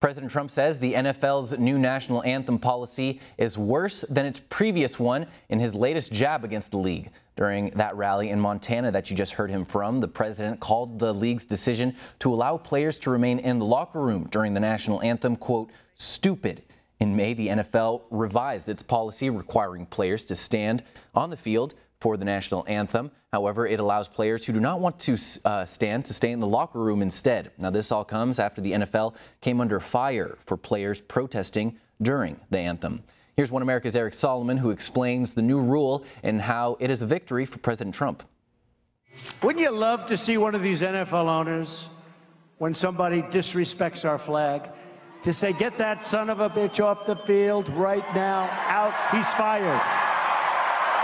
President Trump says the NFL's new national anthem policy is worse than its previous one in his latest jab against the league. During that rally in Montana that you just heard him from, the president called the league's decision to allow players to remain in the locker room during the national anthem, quote, stupid. In May, the NFL revised its policy requiring players to stand on the field for the national anthem. However, it allows players who do not want to stand to stay in the locker room instead. Now, this all comes after the NFL came under fire for players protesting during the anthem. Here's One America's Eric Solomon, who explains the new rule and how it is a victory for President Trump. Wouldn't you love to see one of these NFL owners, when somebody disrespects our flag, to say, get that son of a bitch off the field right now, out, he's fired.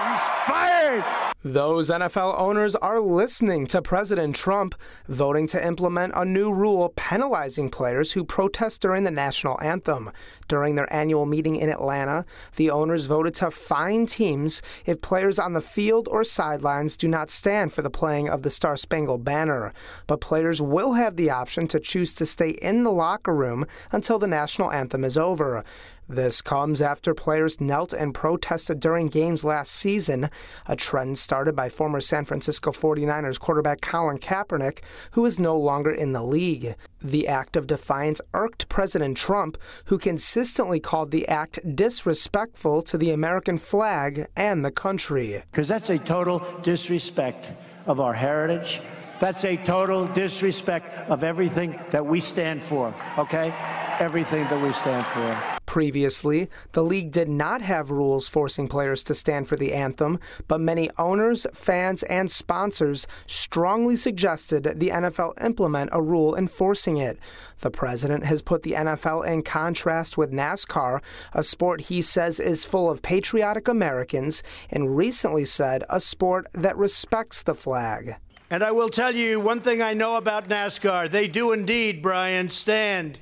He's fired! Those NFL owners are listening to President Trump, voting to implement a new rule penalizing players who protest during the national anthem. During their annual meeting in Atlanta, the owners voted to fine teams if players on the field or sidelines do not stand for the playing of the Star-Spangled Banner. But players will have the option to choose to stay in the locker room until the national anthem is over. This comes after players knelt and protested during games last season, a trend started by former San Francisco 49ers quarterback Colin Kaepernick, who is no longer in the league. The act of defiance irked President Trump, who consistently called the act disrespectful to the American flag and the country. Because that's a total disrespect of our heritage. That's a total disrespect of everything that we stand for, okay? Everything that we stand for. Previously, the league did not have rules forcing players to stand for the anthem, but many owners, fans, and sponsors strongly suggested the NFL implement a rule enforcing it. The president has put the NFL in contrast with NASCAR, a sport he says is full of patriotic Americans, and recently said a sport that respects the flag. And I will tell you one thing I know about NASCAR. They do indeed, Brian, stand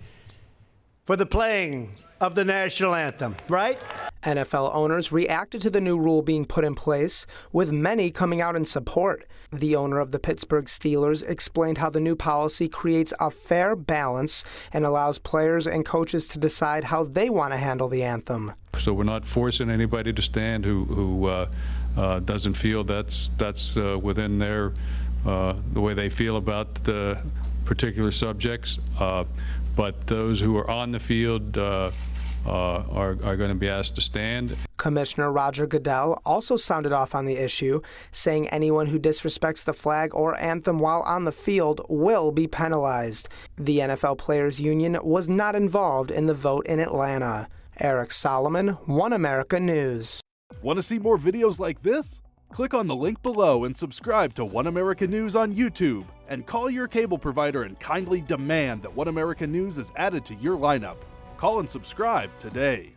for the playing of the national anthem, right? NFL owners reacted to the new rule being put in place, with many coming out in support. The owner of the Pittsburgh Steelers explained how the new policy creates a fair balance and allows players and coaches to decide how they want to handle the anthem. So we're not forcing anybody to stand who doesn't feel that's within their the way they feel about the particular subjects. But those who are on the field are going to be asked to stand. Commissioner Roger Goodell also sounded off on the issue, saying anyone who disrespects the flag or anthem while on the field will be penalized. The NFL Players Union was not involved in the vote in Atlanta. Eric Solomon, One America News. Want to see more videos like this? Click on the link below and subscribe to One America News on YouTube. And call your cable provider and kindly demand that One America News is added to your lineup. Call and subscribe today.